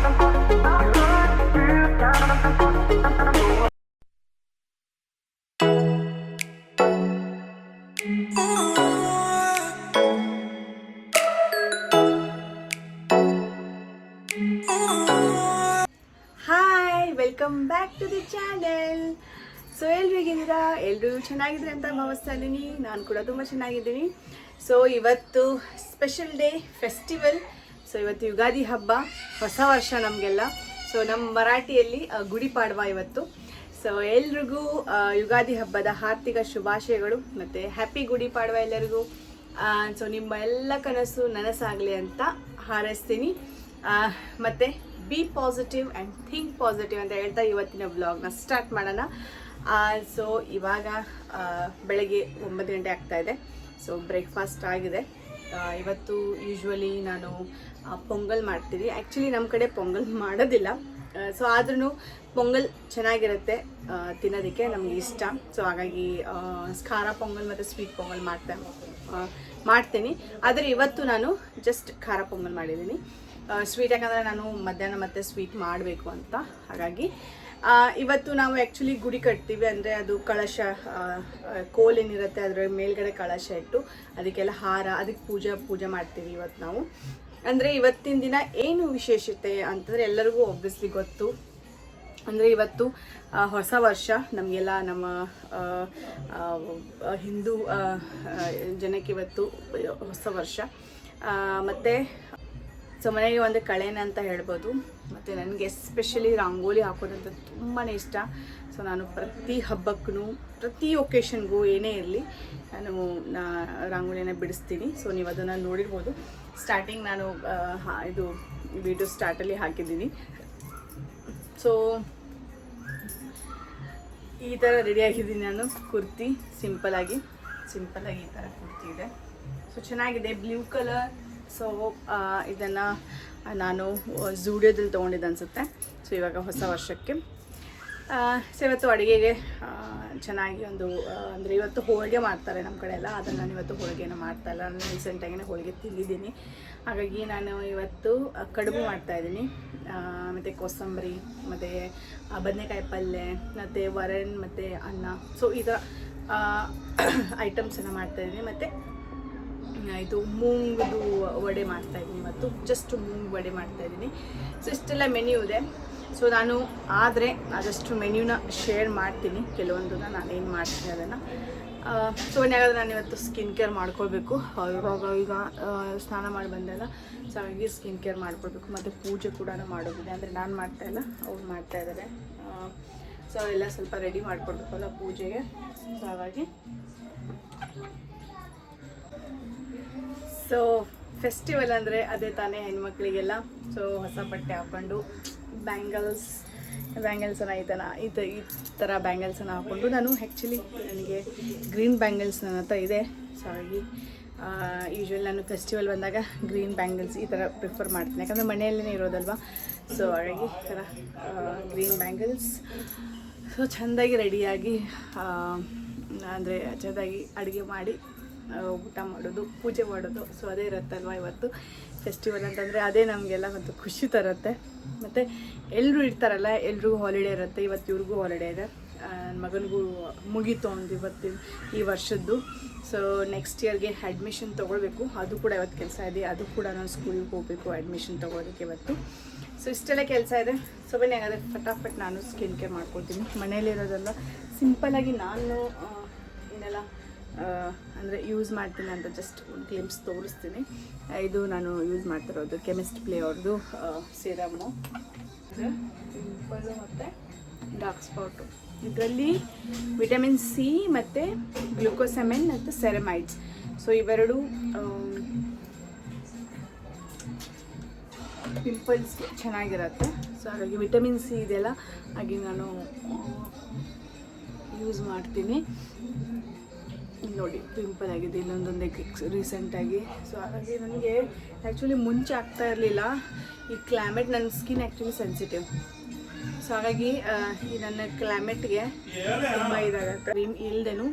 Hi, welcome back to the channel. So ಎಲ್ರು ಹೇಗಿದ್ದೀರಾ? ಎಲ್ಲರೂ ಚೆನ್ನಾಗಿದ್ರೆ ಅಂತ ಭಾವಿಸ್ತಾ ಇದ್ದೀನಿ. ನಾನು ಕೂಡ ತುಂಬ ಚೆನ್ನಾಗಿದ್ದೀನಿ. ಸೊ ಇವತ್ತು ಸ್ಪೆಷಲ್ ಡೇ, ಫೆಸ್ಟಿವಲ್. ಸೊ ಇವತ್ತು ಯುಗಾದಿ ಹಬ್ಬ, ಹೊಸ ವರ್ಷ ನಮಗೆಲ್ಲ. ಸೊ ನಮ್ಮ ಮರಾಠಿಯಲ್ಲಿ ಗುಡಿ ಪಾಡ್ವ ಇವತ್ತು. ಸೊ ಎಲ್ರಿಗೂ ಯುಗಾದಿ ಹಬ್ಬದ ಹಾರ್ದಿಕ ಶುಭಾಶಯಗಳು ಮತ್ತು ಹ್ಯಾಪಿ ಗುಡಿ ಪಾಡ್ವ ಎಲ್ಲರಿಗೂ. ಸೊ ನಿಮ್ಮ ಎಲ್ಲ ಕನಸು ನನಸಾಗಲಿ ಅಂತ ಹಾರೈಸ್ತೀನಿ. ಮತ್ತು B positive and think positive ಅಂತ ಹೇಳ್ತಾ ಇವತ್ತಿನ ವ್ಲಾಗ್ನ ಸ್ಟಾರ್ಟ್ ಮಾಡೋಣ. ಸೊ ಇವಾಗ ಬೆಳಗ್ಗೆ 9 ಗಂಟೆ ಆಗ್ತಾಯಿದೆ. ಸೊ ಬ್ರೇಕ್ಫಾಸ್ಟ್ ಆಗಿದೆ. ಇವತ್ತು ಯೂಶ್ವಲಿ ನಾನು ಪೊಂಗಲ್ ಮಾಡ್ತೀನಿ. ಆ್ಯಕ್ಚುಲಿ ನಮ್ಮ ಕಡೆ ಪೊಂಗಲ್ ಮಾಡೋದಿಲ್ಲ. ಸೊ ಆದ್ರೂ ಪೊಂಗಲ್ ಚೆನ್ನಾಗಿರುತ್ತೆ ತಿನ್ನೋದಕ್ಕೆ, ನಮಗೆ ಇಷ್ಟ. ಸೊ ಹಾಗಾಗಿ ಖಾರ ಪೊಂಗಲ್ ಮತ್ತು ಸ್ವೀಟ್ ಪೊಂಗಲ್ ಮಾಡ್ತೀನಿ. ಆದರೆ ಇವತ್ತು ನಾನು ಜಸ್ಟ್ ಖಾರ ಪೊಂಗಲ್ ಮಾಡಿದ್ದೀನಿ. ಸ್ವೀಟ್ ಯಾಕಂದರೆ ನಾನು ಮಧ್ಯಾಹ್ನ ಮತ್ತೆ ಸ್ವೀಟ್ ಮಾಡಬೇಕು ಅಂತ. ಹಾಗಾಗಿ ಇವತ್ತು ನಾವು ಆ್ಯಕ್ಚುಲಿ ಗುಡಿ ಕಟ್ತೀವಿ. ಅಂದರೆ ಅದು ಕಳಶ, ಕೋಲೇನಿರುತ್ತೆ ಅದರ ಮೇಲ್ಗಡೆ ಕಳಶ ಇಟ್ಟು ಅದಕ್ಕೆಲ್ಲ ಹಾರ, ಅದಕ್ಕೆ ಪೂಜೆ ಮಾಡ್ತೀವಿ ಇವತ್ತು ನಾವು. ಅಂದರೆ ಇವತ್ತಿನ ದಿನ ಏನು ವಿಶೇಷತೆ ಅಂತಂದರೆ ಎಲ್ಲರಿಗೂ ಒಬ್ವಿಯಸ್ಲಿ ಗೊತ್ತು. ಅಂದರೆ ಇವತ್ತು ಹೊಸ ವರ್ಷ ನಮಗೆಲ್ಲ, ನಮ್ಮ ಹಿಂದೂ ಜನಕ್ಕೆ ಇವತ್ತು ಹೊಸ ವರ್ಷ. ಮತ್ತು ಸೊ ಮನೆಗೆ ಒಂದು ಕಳೆನ ಅಂತ ಹೇಳ್ಬೋದು. ಮತ್ತು ನನಗೆ ಎಸ್ಪೆಷಲಿ ರಂಗೋಲಿ ಹಾಕೋದಂತ ತುಂಬಾ ಇಷ್ಟ. ಸೊ ನಾನು ಪ್ರತಿ ಹಬ್ಬಕ್ಕೂ, ಪ್ರತಿ ಒಕೇಶನ್ಗೂ ಏನೇ ಇರಲಿ ನಾನು ರಂಗೋಲಿನ ಬಿಡಿಸ್ತೀನಿ. ಸೊ ನೀವು ಅದನ್ನು ನೋಡಿರ್ಬೋದು. ಸ್ಟಾರ್ಟಿಂಗ್ ನಾನು ಇದು ವಿಡಿಯೋ ಸ್ಟಾರ್ಟಲ್ಲಿ ಹಾಕಿದ್ದೀನಿ. ಸೊ ಈ ಥರ ರೆಡಿಯಾಗಿದ್ದೀನಿ ನಾನು. ಕುರ್ತಿ ಸಿಂಪಲಾಗಿ ಈ ಥರ ಕುರ್ತಿ ಇದೆ. ಸೊ ಚೆನ್ನಾಗಿದೆ, ಬ್ಲೂ ಕಲರ್. ಸೊ ಇದನ್ನು ನಾನು ಝೂಡಿಯೋದಲ್ಲಿ ತೊಗೊಂಡಿದ್ದು ಅನಿಸುತ್ತೆ. ಸೊ ಇವಾಗ ಹೊಸ ವರ್ಷಕ್ಕೆ. ಸೊ ಇವತ್ತು ಅಡುಗೆಗೆ ಚೆನ್ನಾಗಿ ಒಂದು ಅಂದರೆ ಇವತ್ತು ಹೋಳಿಗೆ ಮಾಡ್ತಾರೆ ನಮ್ಮ ಕಡೆ ಎಲ್ಲ. ಅದನ್ನು ನಾನು ಇವತ್ತು ಹೋಳಿಗೆನ ಮಾಡ್ತಾಯಿಲ್ಲ. ನಾನು ರೀಸೆಂಟಾಗಿಯೇ ಹೋಳಿಗೆ ತಿಂದಿದ್ದೀನಿ. ಹಾಗಾಗಿ ನಾನು ಇವತ್ತು ಕಡುಬು ಮಾಡ್ತಾಯಿದ್ದೀನಿ. ಮತ್ತು ಕೋಸಂಬರಿ, ಮತ್ತು ಬದನೆಕಾಯಿ ಪಲ್ಯ, ಮತ್ತು ವರನ್, ಮತ್ತು ಅನ್ನ. ಸೊ ಈ ಥರ ಐಟಮ್ಸನ್ನು ಮಾಡ್ತಾಯಿದ್ದೀನಿ. ಮತ್ತು ಇದು ಮೂಂಗದು ವಡೆ ಮಾಡ್ತಾಯಿದ್ದೀನಿ ಇವತ್ತು. ಜಸ್ಟ್ ಮೂಂಗ್ ವಡೆ ಮಾಡ್ತಾಯಿದ್ದೀನಿ. ಸೊ ಇಷ್ಟೆಲ್ಲ ಮೆನ್ಯೂ ಇದೆ. ಸೊ ನಾನು ಆದರೆ ಆದಷ್ಟು ಮೆನ್ಯೂನ ಶೇರ್ ಮಾಡ್ತೀನಿ. ಕೆಲವೊಂದನ್ನು ನಾನೇನು ಮಾಡ್ತೀನಿ ಅದನ್ನು. ಸೊ ಯಾಕಂದರೆ ನಾನು ಇವತ್ತು ಸ್ಕಿನ್ ಕೇರ್ ಮಾಡ್ಕೊಳ್ಬೇಕು. ಈಗ ಸ್ನಾನ ಮಾಡಿ ಬಂದೆಲ್ಲ. ಸೊ ಹಾಗಾಗಿ ಸ್ಕಿನ್ ಕೇರ್ ಮಾಡ್ಕೊಳ್ಬೇಕು. ಮತ್ತು ಪೂಜೆ ಕೂಡ ಮಾಡೋದಿದೆ. ಅಂದರೆ ನಾನು ಮಾಡ್ತಾಯಿಲ್ಲ, ಅವ್ರು ಮಾಡ್ತಾಯಿದ್ದಾರೆ. ಸೊ ಎಲ್ಲ ಸ್ವಲ್ಪ ರೆಡಿ ಮಾಡ್ಕೊಳ್ಬೇಕಲ್ಲ ಪೂಜೆಗೆ. ಸೊ ಹಾಗಾಗಿ ಸೊ ಫೆಸ್ಟಿವಲ್ ಅಂದರೆ ಅದೇ ತಾನೇ ಹೆಣ್ಮಕ್ಳಿಗೆಲ್ಲ. ಸೊ ಹೊಸ ಬಟ್ಟೆ ಹಾಕ್ಕೊಂಡು ಬ್ಯಾಂಗಲ್ಸನ್ನು ಈ ಥರ ಬ್ಯಾಂಗಲ್ಸನ್ನು ಹಾಕ್ಕೊಂಡು, ನಾನು ಆ್ಯಕ್ಚುಲಿ ನನಗೆ ಗ್ರೀನ್ ಬ್ಯಾಂಗಲ್ಸ್ ನನ್ನ ಹತ್ರ ಇದೆ. ಸೊ ಹಾಗಾಗಿ ಯೂಶ್ವಲಿ ನಾನು ಫೆಸ್ಟಿವಲ್ ಬಂದಾಗ ಗ್ರೀನ್ ಬ್ಯಾಂಗಲ್ಸ್ ಈ ಥರ ಪ್ರಿಫರ್ ಮಾಡ್ತೀನಿ. ಯಾಕಂದರೆ ಮನೆಯಲ್ಲೇ ಇರೋದಲ್ವ. ಸೊ ಹಾಗಾಗಿ ಈ ಥರ ಗ್ರೀನ್ ಬ್ಯಾಂಗಲ್ಸ್. ಸೊ ಚೆಂದಾಗಿ ರೆಡಿಯಾಗಿ, ಅಂದರೆ ಚೆಂದಾಗಿ ಅಡುಗೆ ಮಾಡಿ ಊಟ ಮಾಡೋದು, ಪೂಜೆ ಮಾಡೋದು. ಸೊ ಅದೇ ಇರುತ್ತಲ್ವ ಇವತ್ತು ಫೆಸ್ಟಿವಲ್ ಅಂತಂದರೆ. ಅದೇ ನಮಗೆಲ್ಲ ಒಂದು ಖುಷಿ ತರುತ್ತೆ. ಮತ್ತು ಎಲ್ಲರೂ ಇರ್ತಾರಲ್ಲ, ಎಲ್ರಿಗೂ ಹಾಲಿಡೇ ಇರುತ್ತೆ. ಇವತ್ತು ಇವ್ರಿಗೂ ಹಾಲಿಡೇ ಇದೆ. ನನ್ನ ಮಗನಿಗೂ ಮುಗೀತು ಒಂದು ಇವತ್ತಿನ ಈ ವರ್ಷದ್ದು. ಸೊ ನೆಕ್ಸ್ಟ್ ಇಯರ್ಗೆ ಅಡ್ಮಿಷನ್ ತೊಗೊಳ್ಬೇಕು. ಅದು ಕೂಡ ಇವತ್ತು ಕೆಲಸ ಇದೆ. ಅದು ಕೂಡ ನಾನು ಸ್ಕೂಲಿಗೆ ಹೋಗಬೇಕು ಅಡ್ಮಿಷನ್ ತೊಗೊಳೋದಕ್ಕೆ ಇವತ್ತು. ಸೊ ಇಷ್ಟೆಲ್ಲ ಕೆಲಸ ಇದೆ. ಸೊ ಬನ್ನಿ ಹಾಗಾದರೆ ಫಟಾಫಟ್ ನಾನು ಸ್ಕಿನ್ ಕೇರ್ ಮಾಡ್ಕೊಳ್ತೀನಿ. ಮನೇಲಿರೋದೆಲ್ಲ ಸಿಂಪಲ್ಲಾಗಿ ನಾನು ಏನೆಲ್ಲ ಅಂದರೆ ಯೂಸ್ ಮಾಡ್ತೀನಿ ಅಂತ ಜಸ್ಟ್ ಒಂದು ಗ್ಲಿಮ್ಸ್ ತೋರಿಸ್ತೀನಿ. ಇದು ನಾನು ಯೂಸ್ ಮಾಡ್ತಿರೋದು ಕೆಮಿಸ್ಟ್ ಪ್ಲೇ ಅವ್ರದ್ದು ಸೀರಮ್ಮು, ಪಿಂಪಲ್ ಮತ್ತು ಡಾರ್ಕ್ ಸ್ಪಾಟು. ಇದರಲ್ಲಿ ವಿಟಮಿನ್ ಸಿ ಮತ್ತು ಗ್ಲೂಕೋಸೆಮಿನ್ ಮತ್ತು ಸೆರಮೈಡ್ಸ್. ಸೊ ಇವೆರಡು ಪಿಂಪಲ್ಸ್ಗೆ ಚೆನ್ನಾಗಿರುತ್ತೆ. ಸೊ ಹಾಗಾಗಿ ವಿಟಮಿನ್ ಸಿ ಇದೆಲ್ಲ ಹಾಗೆ ನಾನು ಯೂಸ್ ಮಾಡ್ತೀನಿ. ನೋಡಿ ಪಿಂಪಲ್ ಆಗಿದೆ ಇಲ್ಲೊಂದೊಂದಕ್ಕೆ ರೀಸೆಂಟಾಗಿ. ಸೊ ಹಾಗಾಗಿ ನನಗೆ ಆ್ಯಕ್ಚುಲಿ ಮುಂಚೆ ಆಗ್ತಾ ಇರಲಿಲ್ಲ. ಈ ಕ್ಲೈಮೇಟ್, ನನ್ನ ಸ್ಕಿನ್ ಆ್ಯಕ್ಚುಲಿ ಸೆನ್ಸಿಟಿವ್. ಸೊ ಹಾಗಾಗಿ ಈ ನನ್ನ ಕ್ಲೈಮೇಟ್ಗೆ ತುಂಬ ಇದಾಗುತ್ತೆ. ಕ್ರೀಮ್ ಇಲ್ಲದೇನು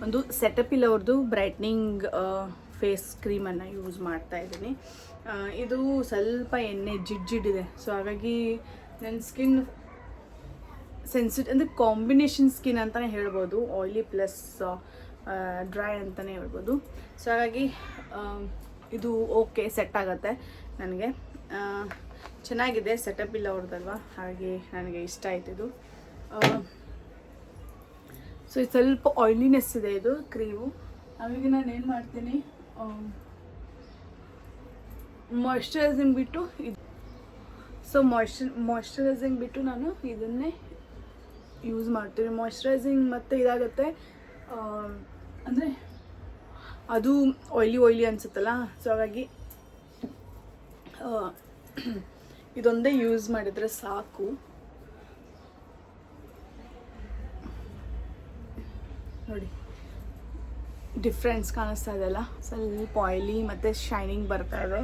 ಒಂದು ಸೆಟಪಿಲ್ ಅವ್ರದ್ದು ಬ್ರೈಟ್ನಿಂಗ್ ಫೇಸ್ ಕ್ರೀಮನ್ನು ಯೂಸ್ ಮಾಡ್ತಾಯಿದ್ದೀನಿ. ಇದು ಸ್ವಲ್ಪ ಎಣ್ಣೆ ಜಿಡ್ಡಿದೆ. ಸೊ ಹಾಗಾಗಿ ನನ್ನ ಸ್ಕಿನ್ ಅಂದರೆ ಕಾಂಬಿನೇಷನ್ ಸ್ಕಿನ್ ಅಂತಲೇ ಹೇಳ್ಬೋದು, ಆಯ್ಲಿ ಪ್ಲಸ್ ಡ್ರೈ ಅಂತಲೇ ಹೇಳ್ಬೋದು. ಸೊ ಹಾಗಾಗಿ ಇದು ಓಕೆ, ಸೆಟ್ ಆಗುತ್ತೆ ನನಗೆ. ಚೆನ್ನಾಗಿದೆ, ಸೆಟಪ್ ಇಲ್ಲ ಅವ್ರದ್ದಲ್ವ, ಹಾಗೆ ನನಗೆ ಇಷ್ಟ ಆಯ್ತು ಇದು. ಸೊ ಇದು ಸ್ವಲ್ಪ ಆಯ್ಲಿನೆಸ್ ಇದೆ ಇದು ಕ್ರೀಮು. ಹಾಗಾಗಿ ನಾನು ಏನು ಮಾಡ್ತೀನಿ, ಮಾಯ್ಶ್ಚರೈಸಿಂಗ್ ಬಿಟ್ಟು ಇದು, ಸೊ ಮಾಯ್ಶ್ಚರೈಸಿಂಗ್ ಬಿಟ್ಟು ನಾನು ಇದನ್ನೇ ಯೂಸ್ ಮಾಡ್ತೀನಿ. ಮಾಯ್ಶ್ಚರೈಸಿಂಗ್ ಮತ್ತು ಇದಾಗುತ್ತೆ, ಅಂದರೆ ಅದು ಆಯ್ಲಿ ಅನಿಸುತ್ತಲ್ಲ. ಸೊ ಹಾಗಾಗಿ ಇದೊಂದೇ ಯೂಸ್ ಮಾಡಿದರೆ ಸಾಕು. ನೋಡಿ ಡಿಫ್ರೆನ್ಸ್ ಕಾಣಿಸ್ತಾ ಇದೆಯಲ್ಲ, ಸ್ವಲ್ಪ ಆಯ್ಲಿ ಮತ್ತು ಶೈನಿಂಗ್ ಬರ್ತಾ ಇದೆ.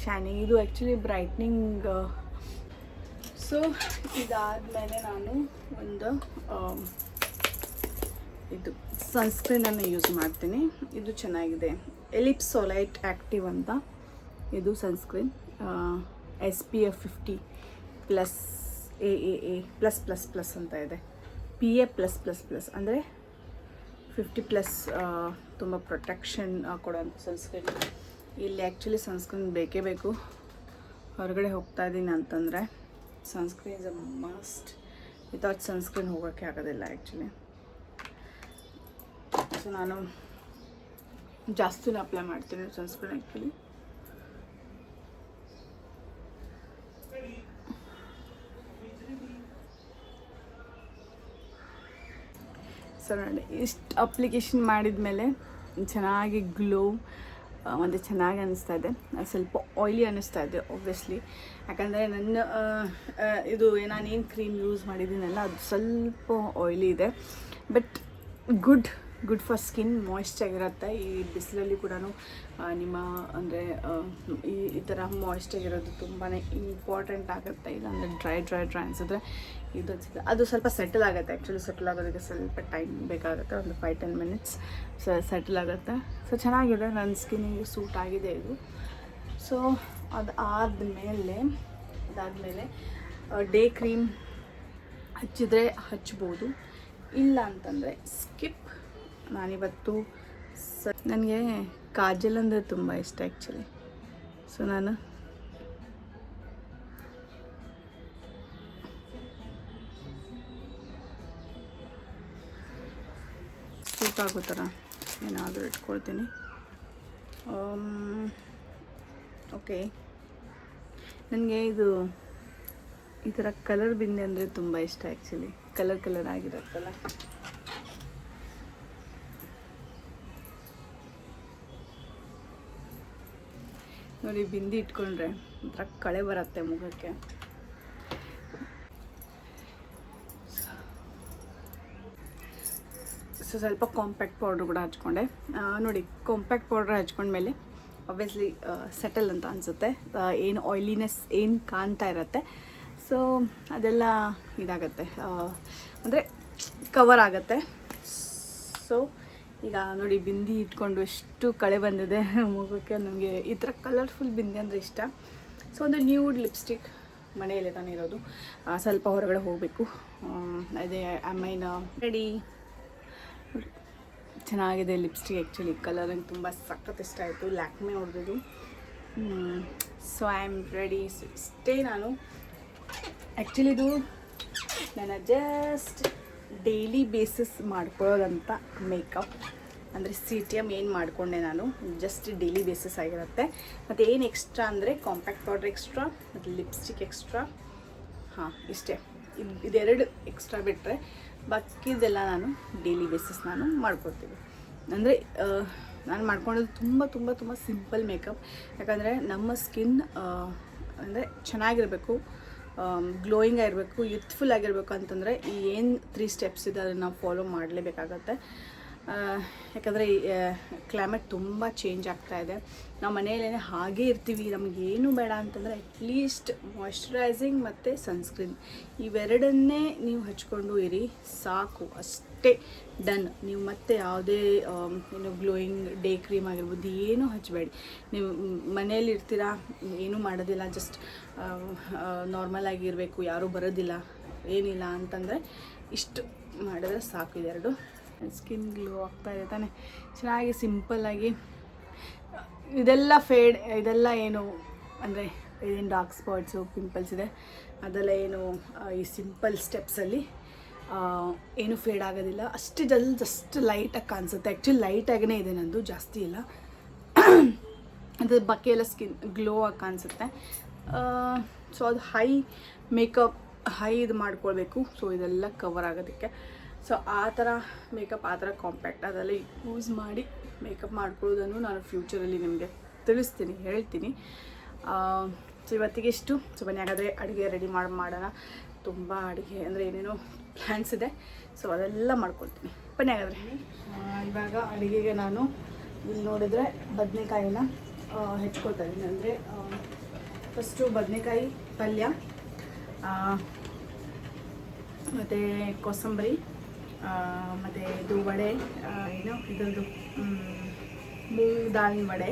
ಶೈನಿಂಗ್ ಇದು ಆ್ಯಕ್ಚುಲಿ ಬ್ರೈಟ್ನಿಂಗ್. ಸೊ ಇದಾದಮೇಲೆ ನಾನು ಒಂದು ಇದು ಸನ್ಸ್ಕ್ರೀನನ್ನು ಯೂಸ್ ಮಾಡ್ತೀನಿ. ಇದು ಚೆನ್ನಾಗಿದೆ, ಎಲಿಪ್ಸೋಲೈಟ್ ಆ್ಯಕ್ಟಿವ್ ಅಂತ ಇದು sunscreen. SPF 50 plus AAA plus ಅಂತ ಇದೆ. PA+++ ಅಂದರೆ 50+ ತುಂಬ ಪ್ರೊಟೆಕ್ಷನ್ ಕೊಡೋಂಥ ಸನ್ಸ್ಕ್ರೀನ್. ಇಲ್ಲಿ ಆ್ಯಕ್ಚುಲಿ ಸನ್ಸ್ಕ್ರೀನ್ ಬೇಕೇ ಬೇಕು. ಹೊರಗಡೆ ಹೋಗ್ತಾ ಇದ್ದೀನಿ ಅಂತಂದರೆ sunscreen is a must. Without sunscreen ಹೋಗೋಕ್ಕೆ ಆಗೋದಿಲ್ಲ ಆ್ಯಕ್ಚುಲಿ. ಸೊ ನಾನು ಜಾಸ್ತಿನೇ ಅಪ್ಲೈ ಮಾಡ್ತೀನಿ ಸನ್ಸ್ಕ್ರೀನ್ ಆ್ಯಕ್ಚುಲಿ. ಸೊ ನೋಡಿ, ಇಷ್ಟು ಅಪ್ಲಿಕೇಶನ್ ಮಾಡಿದ ಮೇಲೆ ಚೆನ್ನಾಗಿ ಗ್ಲೋ ಮತ್ತು ಚೆನ್ನಾಗಿ ಅನ್ನಿಸ್ತಾ ಇದೆ. ಸ್ವಲ್ಪ ಆಯ್ಲಿ ಅನ್ನಿಸ್ತಾ ಇದೆ ಆಬ್ವಿಯಸ್ಲಿ, ಯಾಕಂದರೆ ನನ್ನ ಇದು ನಾನೇನು ಕ್ರೀಮ್ ಯೂಸ್ ಮಾಡಿದ್ದೀನಲ್ಲ ಅದು ಸ್ವಲ್ಪ ಆಯ್ಲಿ ಇದೆ. ಬಟ್ ಗುಡ್ ಫಾರ್ ಸ್ಕಿನ್, ಮಾಯ್ಶ್ಚರಾಗಿರುತ್ತೆ. ಈ ಬಿಸಿಲಲ್ಲಿ ಕೂಡ ನಿಮ್ಮ ಅಂದರೆ ಈ ಥರ ಮಾಯ್ಶ್ಚರಾಗಿರೋದು ತುಂಬಾ ಇಂಪಾರ್ಟೆಂಟ್ ಆಗುತ್ತೆ. ಇಲ್ಲಾಂದರೆ ಡ್ರೈ ಅನಿಸಿದ್ರೆ ಇದು ಅದು ಸ್ವಲ್ಪ ಸೆಟಲ್ ಆಗುತ್ತೆ. ಆ್ಯಕ್ಚುಲಿ ಸೆಟಲ್ ಆಗೋದಕ್ಕೆ ಸ್ವಲ್ಪ ಟೈಮ್ ಬೇಕಾಗುತ್ತೆ, ಒಂದು 5-10 ಮಿನಿಟ್ಸ್ ಸೆಟಲ್ ಆಗುತ್ತೆ. ಸೊ ಚೆನ್ನಾಗಿದೆ, ನನ್ನ ಸ್ಕಿನ್ನಿಗೆ ಸೂಟ್ ಆಗಿದೆ ಇದು. ಸೊ ಅದಾದಮೇಲೆ ಡೇ ಕ್ರೀಮ್ ಹಚ್ಚಿದ್ರೆ ಹಚ್ಬೋದು, ಇಲ್ಲ ಅಂತಂದರೆ ಸ್ಕಿಪ್. ನಾನಿವತ್ತು ನನಗೆ ಕಾಜಲ್ ಅಂದರೆ ತುಂಬ ಇಷ್ಟ ಆ್ಯಕ್ಚುಲಿ. ಸೊ ನಾನು ಸೂಟ್ ಆಗೋ ಥರ ಏನಾದರೂ ಇಟ್ಕೊಳ್ತೀನಿ. ಓಕೆ, ನನಗೆ ಇದು ಈ ಥರ ಕಲರ್ ಬಿಂದೆ ಅಂದರೆ ತುಂಬ ಇಷ್ಟ ಆ್ಯಕ್ಚುಲಿ. ಕಲರ್ ಆಗಿರುತ್ತಲ್ಲ. ನೋಡಿ, ಬಿಂದಿ ಇಟ್ಕೊಂಡ್ರೆ ಒಂಥರ ಕಳೆ ಬರುತ್ತೆ ಮುಖಕ್ಕೆ. ಸೊ ಸ್ವಲ್ಪ ಕಾಂಪ್ಯಾಕ್ಟ್ ಪೌಡ್ರ್ ಕೂಡ ಹಚ್ಕೊಂಡೆ. ನೋಡಿ, ಕಾಂಪ್ಯಾಕ್ಟ್ ಪೌಡ್ರ್ ಹಚ್ಕೊಂಡ್ಮೇಲೆ ಆಬ್ವಿಯಸ್ಲಿ ಸೆಟಲ್ ಅಂತ ಅನಿಸುತ್ತೆ. ಏನು ಆಯ್ಲಿನೆಸ್ ಏನು ಕಾಣ್ತಾ ಇರುತ್ತೆ, ಸೊ ಅದೆಲ್ಲ ಇದಾಗತ್ತೆ, ಅಂದರೆ ಕವರ್ ಆಗುತ್ತೆ. ಸೊ ಈಗ ನೋಡಿ, ಬಿಂದಿ ಇಟ್ಕೊಂಡು ಎಷ್ಟು ಕಳೆ ಬಂದಿದೆ ಮುಖಕ್ಕೆ. ನನಗೆ ಈ ಥರ ಕಲರ್ಫುಲ್ ಬಿಂದಿ ಅಂದರೆ ಇಷ್ಟ. ಸೊ ಒಂದು ನ್ಯೂಡ್ ಲಿಪ್ಸ್ಟಿಕ್ ಮನೆಯಲ್ಲೇ ತಾನೇ ಇರೋದು, ಸ್ವಲ್ಪ ಹೊರಗಡೆ ಹೋಗಬೇಕು. ಅದೇ ಅಮ್ಮೈನ ರೆಡಿ. ಚೆನ್ನಾಗಿದೆ ಲಿಪ್ಸ್ಟಿಕ್ ಆ್ಯಕ್ಚುಲಿ, ಕಲರ್ ನಂಗೆ ತುಂಬ ಸಖತ್ ಇಷ್ಟ ಆಯಿತು. ಲ್ಯಾಕ್ಮೆ ಹೊಡೆದಿದ್ದು. So I am ready. ಇಷ್ಟೇ ನಾನು ಆ್ಯಕ್ಚುಲಿ ಇದು ನನ್ನ ಜಸ್ಟ್ ಡೈಲಿ ಬೇಸಿಸ್ ಮಾಡ್ಕೊಳ್ಳೋದಂಥ ಮೇಕಪ್. ಅಂದರೆ CTM ಏನು ಮಾಡಿಕೊಂಡೆ ನಾನು, ಜಸ್ಟ್ ಡೈಲಿ ಬೇಸಿಸ್ ಆಗಿರುತ್ತೆ. ಮತ್ತು ಏನು ಎಕ್ಸ್ಟ್ರಾ ಅಂದರೆ ಕಾಂಪ್ಯಾಕ್ಟ್ ಪೌಡ್ರ್ ಎಕ್ಸ್ಟ್ರಾ ಮತ್ತು ಲಿಪ್ಸ್ಟಿಕ್ ಎಕ್ಸ್ಟ್ರಾ. ಇಷ್ಟೇ, ಇದೆರಡು ಎಕ್ಸ್ಟ್ರಾ ಬಿಟ್ಟರೆ ಬಾಕಿದೆಲ್ಲ ನಾನು ಡೈಲಿ ಬೇಸಿಸ್ ನಾನು ಮಾಡ್ಕೊಳ್ತೀನಿ. ಅಂದರೆ ನಾನು ಮಾಡ್ಕೊಳ್ಳೋದು ತುಂಬ ಸಿಂಪಲ್ ಮೇಕಪ್. ಯಾಕಂದರೆ ನಮ್ಮ ಸ್ಕಿನ್ ಅಂದರೆ ಚೆನ್ನಾಗಿರಬೇಕು, ಗ್ಲೋಯಿಂಗ್ ಆಗಿರಬೇಕು, ಯೂತ್ಫುಲ್ ಆಗಿರಬೇಕು ಅಂತಂದರೆ ಈ ಏನು 3 ಸ್ಟೆಪ್ಸ್ ಇದೆ ಅದನ್ನು ನಾವು ಫಾಲೋ ಮಾಡಲೇಬೇಕಾಗತ್ತೆ. ಯಾಕಂದರೆ ಕ್ಲೈಮೇಟ್ ತುಂಬ ಚೇಂಜ್ ಆಗ್ತಾಯಿದೆ. ನಾವು ಮನೆಯಲ್ಲೇ ಹಾಗೇ ಇರ್ತೀವಿ, ನಮಗೇನು ಬೇಡ ಅಂತಂದರೆ ಅಟ್ಲೀಸ್ಟ್ ಮಾಯ್ಶ್ಚರೈಸಿಂಗ್ ಮತ್ತು ಸನ್ಸ್ಕ್ರೀನ್ ಇವೆರಡನ್ನೇ ನೀವು ಹಚ್ಕೊಂಡು ಇರಿ ಸಾಕು. ಅಷ್ಟೇ ಡನ್. ನೀವು ಮತ್ತೆ ಯಾವುದೇ ಏನು ಗ್ಲೋಯಿಂಗ್ ಡೇ ಕ್ರೀಮ್ ಆಗಿರ್ಬೋದು ಏನೂ ಹಚ್ಚಬೇಡಿ. ನೀವು ಮನೇಲಿ ಇರ್ತೀರಾ, ಏನೂ ಮಾಡೋದಿಲ್ಲ, ಜಸ್ಟ್ ನಾರ್ಮಲ್ ಆಗಿರಬೇಕು, ಯಾರೂ ಬರೋದಿಲ್ಲ ಏನಿಲ್ಲ ಅಂತಂದರೆ ಇಷ್ಟು ಮಾಡಿದ್ರೆ ಸಾಕು. ಇದೆರಡು ಸ್ಕಿನ್ ಗ್ಲೋ ಆಗ್ತಾಯಿದೆ ತಾನೆ, ಚೆನ್ನಾಗಿ ಸಿಂಪಲ್ಲಾಗಿ. ಇದೆಲ್ಲ ಫೇಡ್, ಇದೆಲ್ಲ ಏನು ಅಂದರೆ ಏನು ಡಾರ್ಕ್ ಸ್ಪಾಟ್ಸು ಪಿಂಪಲ್ಸ್ ಇದೆ ಅದೆಲ್ಲ ಏನು ಈ ಸಿಂಪಲ್ ಸ್ಟೆಪ್ಸಲ್ಲಿ ಏನು ಫೇಡ್ ಆಗೋದಿಲ್ಲ. ಅಷ್ಟು ಜಸ್ಟ್ ಲೈಟಾಗಿ ಕಾಣಿಸುತ್ತೆ. ಆ್ಯಕ್ಚುಲಿ ಲೈಟಾಗೇ ಇದೆ ನಂದು, ಜಾಸ್ತಿ ಇಲ್ಲ. ಅದು ಬಾಕಿ ಎಲ್ಲ ಸ್ಕಿನ್ ಗ್ಲೋ ಆಗಿ ಕಾಣಿಸುತ್ತೆ. ಸೊ ಅದು ಹೈ ಮೇಕಪ್ ಇದು ಮಾಡ್ಕೊಳ್ಬೇಕು. ಸೊ ಇದೆಲ್ಲ ಕವರ್ ಆಗೋದಕ್ಕೆ. ಸೊ ಆ ಥರ ಮೇಕಪ್, ಆ ಥರ ಕಾಂಪ್ಯಾಕ್ಟ್ ಅದೆಲ್ಲ ಯೂಸ್ ಮಾಡಿ ಮೇಕಪ್ ಮಾಡ್ಕೊಳ್ಳೋದನ್ನು ನಾನು ಫ್ಯೂಚರಲ್ಲಿ ನಿಮಗೆ ತಿಳಿಸ್ತೀನಿ, ಹೇಳ್ತೀನಿ. ಸೊ ಇವತ್ತಿಗೆ ಇಷ್ಟು. ಸೊ ಬನ್ನಿ ಹಾಗಾದರೆ ಅಡುಗೆ ರೆಡಿ ಮಾಡೋಣ. ತುಂಬ ಅಡುಗೆ ಅಂದರೆ ಏನೇನೋ ಪ್ಲ್ಯಾನ್ಸ್ ಇದೆ. ಸೊ ಅದೆಲ್ಲ ಮಾಡ್ಕೊಳ್ತೀನಿ. ಬನ್ನಿ ಹಾಗಾದರೆ. ಇವಾಗ ಅಡುಗೆಗೆ ನಾನು ಇಲ್ಲಿ ನೋಡಿದರೆ ಬದನೆಕಾಯಿನ ಹೆಚ್ಕೊಳ್ತಾ ಇದ್ದೀನಿ. ಅಂದರೆ ಫಸ್ಟು ಬದನೆಕಾಯಿ ಪಲ್ಯ, ಮತ್ತು ಕೋಸಂಬರಿ, ಮತ್ತು ಇದು ವಡೆ, ಏನು ಇದರದ್ದು ಮೂಂಗ್ ದಾಳಿನ ವಡೆ,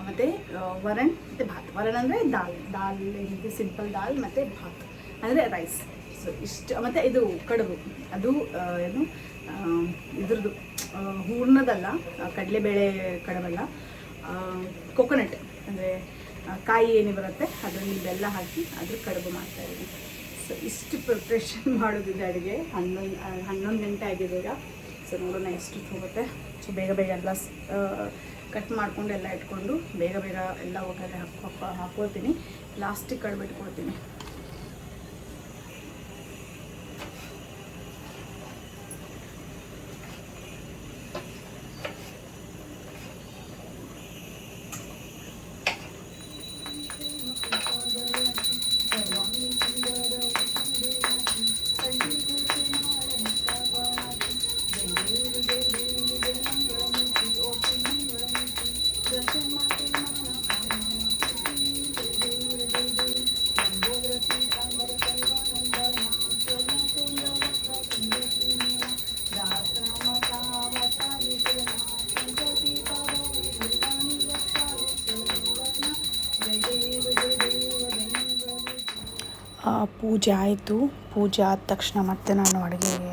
ಮತ್ತು ವರಣ್ ಮತ್ತು ಭಾತ್. ವರಣ್ ಅಂದರೆ ದಾಲ್ ಏನಿದೆ ಸಿಂಪಲ್ ದಾಲ್ ಮತ್ತು ಭಾತ್ ಅಂದರೆ ರೈಸ್. ಸೊ ಇಷ್ಟು. ಮತ್ತು ಇದು ಕಡುಬು, ಅದು ಏನು ಇದ್ರದ್ದು ಹೂರ್ಣದಲ್ಲ, ಕಡಲೆಬೇಳೆ ಕಡುಬಲ್ಲ, ಕೊಕೊನಟ್ ಅಂದರೆ ಕಾಯಿ ಏನೇ ಬರುತ್ತೆ ಅದರಲ್ಲಿ ಬೆಲ್ಲ ಹಾಕಿ ಅದ್ರ ಕಡುಬು ಮಾಡ್ತಾಯಿದ್ದೀನಿ. ಸೊ ಇಷ್ಟು ಪ್ರಿಪ್ರೇಷನ್ ಮಾಡೋದಿದೆ ಅಡುಗೆ. 11 ಗಂಟೆ ಆಗಿದೆ ಈಗ. ಸೊ ನೋಡೋಣ ಎಷ್ಟು ಹೋಗುತ್ತೆ. ಸೊ ಬೇಗ ಎಲ್ಲ ಕಟ್ ಮಾಡ್ಕೊಂಡು ಎಲ್ಲ ಇಟ್ಕೊಂಡು ಬೇಗ ಎಲ್ಲ ಒಗ್ಗರಣೆ ಹಾಕ್ಕೊಳ್ತೀನಿ. ಲಾಸ್ಟಿಗೆ ಕಡುಬು ಇಟ್ಕೊಳ್ತೀನಿ. ಪೂಜೆ ಆಯಿತು. ಪೂಜೆ ಆದ ತಕ್ಷಣ ಮತ್ತೆ ನಾನು ಅಡುಗೆಗೆ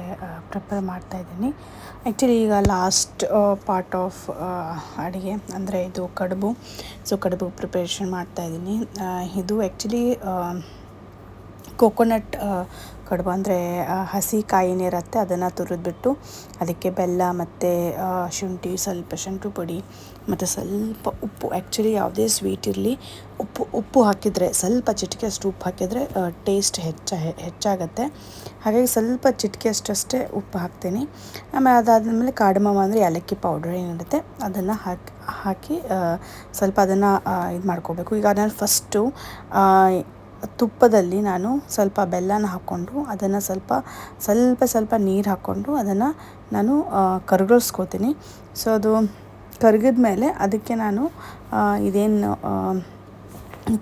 ಪ್ರಿಪೇರ್ ಮಾಡ್ತಾಯಿದ್ದೀನಿ. ಆ್ಯಕ್ಚುಲಿ ಈಗ ಲಾಸ್ಟ್ ಪಾರ್ಟ್ ಆಫ್ ಅಡುಗೆ ಅಂದರೆ ಇದು ಕಡುಬು. ಸೊ ಕಡುಬು ಪ್ರಿಪ್ರೇಷನ್ ಮಾಡ್ತಾಯಿದ್ದೀನಿ. ಇದು ಆ್ಯಕ್ಚುಲಿ ಕೋಕೋನಟ್ ಕಡುಬು ಅಂದರೆ ಹಸಿ ಕಾಯಿನಿರುತ್ತೆ, ಅದನ್ನು ತುರಿದ್ಬಿಟ್ಟು ಅದಕ್ಕೆ ಬೆಲ್ಲ ಮತ್ತು ಶುಂಠಿ ಪುಡಿ ಮತ್ತು ಸ್ವಲ್ಪ ಉಪ್ಪು. ಆ್ಯಕ್ಚುಲಿ ಯಾವುದೇ ಸ್ವೀಟ್ ಇರಲಿ ಉಪ್ಪು ಹಾಕಿದರೆ, ಸ್ವಲ್ಪ ಚಿಟಿಕೆ ಅಷ್ಟು ಉಪ್ಪು ಹಾಕಿದರೆ ಟೇಸ್ಟ್ ಹೆಚ್ಚಾಗತ್ತೆ. ಹಾಗಾಗಿ ಸ್ವಲ್ಪ ಚಿಟಿಕೆ ಅಷ್ಟೇ ಉಪ್ಪು ಹಾಕ್ತೀನಿ. ಆಮೇಲೆ ಅದಾದಮೇಲೆ ಕಾರ್ಡಮಮ್ ಅಂದರೆ ಏಲಕ್ಕಿ ಪೌಡ್ರ್ ಏನಿರುತ್ತೆ ಅದನ್ನು ಹಾಕಿ ಸ್ವಲ್ಪ ಅದನ್ನು ಇದು ಮಾಡ್ಕೋಬೇಕು. ಈಗ ನಾನು ಫಸ್ಟು ತುಪ್ಪದಲ್ಲಿ ನಾನು ಸ್ವಲ್ಪ ಬೆಲ್ಲನ ಹಾಕ್ಕೊಂಡು ಅದನ್ನು ಸ್ವಲ್ಪ ನೀರು ಹಾಕ್ಕೊಂಡು ಅದನ್ನು ನಾನು ಕರಗಿಸ್ಕೋತೀನಿ. ಸೊ ಅದು ಕರಗಿದ ಮೇಲೆ ಅದಕ್ಕೆ ನಾನು ಇದೇನು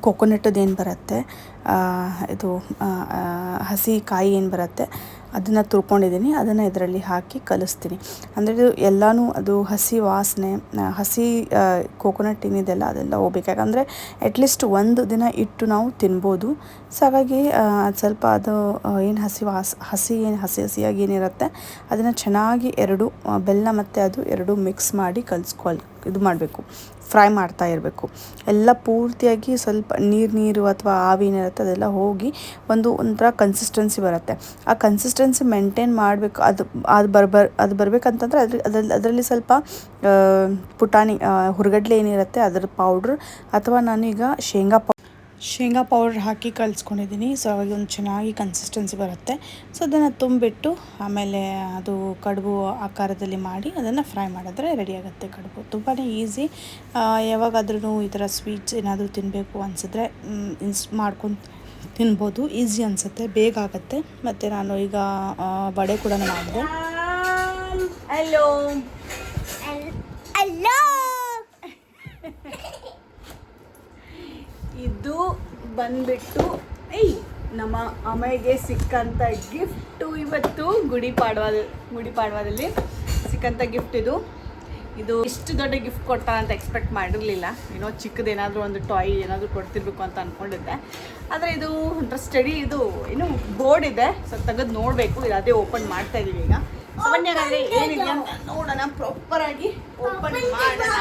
ಕೊಕೊನಟ್ಟದೇನು ಬರುತ್ತೆ, ಇದು ಹಸಿ ಕಾಯಿ ಏನು ಬರುತ್ತೆ ಅದನ್ನು ತುರ್ಕೊಂಡಿದ್ದೀನಿ. ಅದನ್ನು ಇದರಲ್ಲಿ ಹಾಕಿ ಕಲಿಸ್ತೀನಿ. ಅಂದರೆ ಇದು ಎಲ್ಲನೂ ಅದು ಹಸಿ ವಾಸನೆ, ಹಸಿ ಕೋಕೋನಟ್ ಏನಿದೆಲ್ಲ ಅದೆಲ್ಲ ಹೋಗ್ಬೇಕು. ಯಾಕಂದರೆ ಅಟ್ಲೀಸ್ಟ್ ಒಂದು ದಿನ ಇಟ್ಟು ನಾವು ತಿನ್ಬೋದು. ಸೊ ಹಾಗಾಗಿ ಅದು ಸ್ವಲ್ಪ ಅದು ಏನು ಹಸಿಯಾಗಿ ಏನಿರುತ್ತೆ ಅದನ್ನು ಚೆನ್ನಾಗಿ ಬೆಲ್ಲ ಮತ್ತು ಅದು ಎರಡು ಮಿಕ್ಸ್ ಮಾಡಿ ಇದು ಮಾಡಬೇಕು, ಫ್ರೈ ಮಾಡ್ತಾ ಇರಬೇಕು. ಎಲ್ಲ ಪೂರ್ತಿಯಾಗಿ ಸ್ವಲ್ಪ ನೀರು ಅಥವಾ ಆವಿ ಏನಿರುತ್ತೆ ಅದೆಲ್ಲ ಹೋಗಿ ಒಂಥರ ಕನ್ಸಿಸ್ಟೆನ್ಸಿ ಬರುತ್ತೆ. ಆ ಕನ್ಸಿಸ್ಟೆನ್ಸಿ ಮೇಂಟೈನ್ ಮಾಡಬೇಕು. ಅದು ಬರಬೇಕಂತಂದರೆ ಅದರಲ್ಲಿ ಸ್ವಲ್ಪ ಪುಟಾಣಿ ಹುರ್ಗಡ್ಲೆ ಏನಿರುತ್ತೆ ಅದರ ಪೌಡ್ರ್ ಅಥವಾ ನಾನೀಗ ಶೇಂಗಾ ಪೌಡ್ರ್ ಹಾಕಿ ಕಲಿಸ್ಕೊಂಡಿದ್ದೀನಿ. ಸೊ ಅವಾಗ ಒಂದು ಚೆನ್ನಾಗಿ ಕನ್ಸಿಸ್ಟೆನ್ಸಿ ಬರುತ್ತೆ. ಸೊ ಅದನ್ನು ತುಂಬಿಟ್ಟು ಆಮೇಲೆ ಅದು ಕಡುಬು ಆಕಾರದಲ್ಲಿ ಮಾಡಿ ಅದನ್ನು ಫ್ರೈ ಮಾಡಿದ್ರೆ ರೆಡಿ ಆಗುತ್ತೆ ಕಡುಬು. ತುಂಬಾ ಈಸಿ. ಯಾವಾಗಾದ್ರೂ ಈ ಥರ ಸ್ವೀಟ್ಸ್ ಏನಾದರೂ ತಿನ್ನಬೇಕು ಅನಿಸಿದ್ರೆ ಮಾಡ್ಕೊಂಡು ತಿನ್ಬೋದು. ಈಸಿ ಅನಿಸುತ್ತೆ, ಬೇಗ ಆಗುತ್ತೆ. ಮತ್ತು ನಾನು ಈಗ ವಡೆ ಕೂಡ ಮಾಡಿದೆ. ಹಲೋ ಇದು ಬಂದ್ಬಿಟ್ಟು ನಮ್ಮ ಅಮ್ಮಗೆ ಸಿಕ್ಕಂಥ ಗಿಫ್ಟು ಇವತ್ತು ಗುಡಿ ಪಾಡ್ವಾದಲ್ಲಿ ಸಿಕ್ಕಂಥ ಗಿಫ್ಟ್ ಇದು ಇಷ್ಟು ದೊಡ್ಡ ಗಿಫ್ಟ್ ಕೊಡ್ತಾನೆ ಅಂತ ಎಕ್ಸ್ಪೆಕ್ಟ್ ಮಾಡಿರಲಿಲ್ಲ. ಏನೋ ಚಿಕ್ಕದೇನಾದರೂ ಒಂದು ಟಾಯ್ ಏನಾದರೂ ಕೊಡ್ತಿರ್ಬೇಕು ಅಂತ ಅಂದ್ಕೊಂಡಿದ್ದೆ. ಆದರೆ ಇದು ಒಂಥರ ಸ್ಟಡಿ ಇದು ಏನು ಬೋರ್ಡ್ ಇದೆ. ಸೊ ತೆಗೆದು ನೋಡಬೇಕು. ಇದು ಅದೇ ಓಪನ್ ಮಾಡ್ತಾ ಇದ್ದೀವಿ ಈಗ. ಸೊ ಬನ್ನಿ ಏನಿದೆ ಅಂತ ನೋಡೋಣ, ಪ್ರಾಪರಾಗಿ ಓಪನ್ ಮಾಡೋಣ.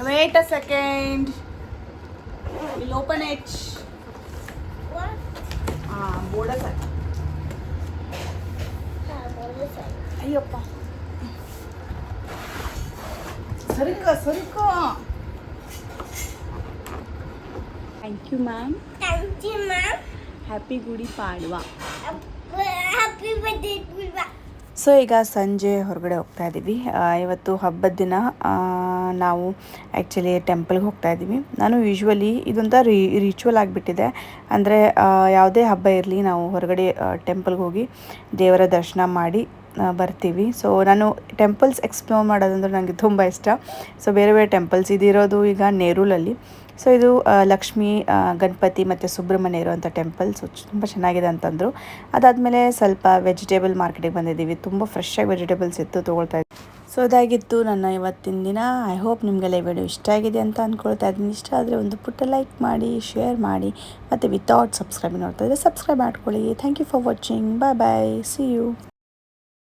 Wait a second, will open it. ಬೋರ್ಡ ಸರ್, ಅಯ್ಯಪ್ಪ ಸರಿಕ. Thank you ma'am. Happy Gudi Padwa. So ಈಗ ಸಂಜೆ ಹೊರಗಡೆ ಹೋಗ್ತಾ ಇದ್ದೀವಿ. ಇವತ್ತು ಹಬ್ಬದ ದಿನ ನಾವು ಆ್ಯಕ್ಚುಲಿ ಟೆಂಪಲ್ಗೆ ಹೋಗ್ತಾ ಇದ್ದೀವಿ. ನಾನು ಯೂಶ್ವಲಿ ಇದೊಂಥರ ರಿಚುವಲ್ ಆಗಿಬಿಟ್ಟಿದೆ. ಅಂದರೆ ಯಾವುದೇ ಹಬ್ಬ ಇರಲಿ ನಾವು ಹೊರಗಡೆ ಟೆಂಪಲ್ಗೆ ಹೋಗಿ ದೇವರ ದರ್ಶನ ಮಾಡಿ ಬರ್ತೀವಿ. ಸೊ ನಾನು ಟೆಂಪಲ್ಸ್ ಎಕ್ಸ್ಪ್ಲೋರ್ ಮಾಡೋದಂದ್ರೆ ನನಗೆ ತುಂಬ ಇಷ್ಟ. ಸೊ ಬೇರೆ ಬೇರೆ ಟೆಂಪಲ್ಸ್ ಇದಿರೋದು ಈಗ ನೇರೂಲಲ್ಲಿ. ಸೊ ಇದು ಲಕ್ಷ್ಮೀ, ಗಣಪತಿ ಮತ್ತು ಸುಬ್ರಹ್ಮಣ್ಯ ಇರುವಂಥ ಟೆಂಪಲ್ಸ್ ತುಂಬ ಚೆನ್ನಾಗಿದೆ ಅಂತಂದರು. ಅದಾದಮೇಲೆ ಸ್ವಲ್ಪ ವೆಜಿಟೇಬಲ್ ಮಾರ್ಕೆಟಿಗೆ ಬಂದಿದ್ದೀವಿ. ತುಂಬ ಫ್ರೆಶ್ಶಾಗಿ ವೆಜಿಟೇಬಲ್ಸ್ ಇತ್ತು, ತೊಗೊಳ್ತಾ ಇದ್ವಿ. ಸೊ ಅದಾಗಿತ್ತು ನನ್ನ ಇವತ್ತಿನ ದಿನ. ಐ ಹೋಪ್ ನಿಮಗೆಲ್ಲ ಈ ವಿಡಿಯೋ ಇಷ್ಟ ಆಗಿದೆ ಅಂತ ಅಂದ್ಕೊಳ್ತಾ ಇದ್ದೀನಿ. ಇಷ್ಟ ಆದರೆ ಒಂದು ಪುಟ್ಟ ಲೈಕ್ ಮಾಡಿ, ಶೇರ್ ಮಾಡಿ, ಮತ್ತು ವಿತೌಟ್ ಸಬ್ಸ್ಕ್ರೈಬ್ ನೋಡ್ತಾ ಇದ್ದರೆ ಸಬ್ಸ್ಕ್ರೈಬ್ ಮಾಡ್ಕೊಳ್ಳಿ. Thank you for watching. Bye bye, see you.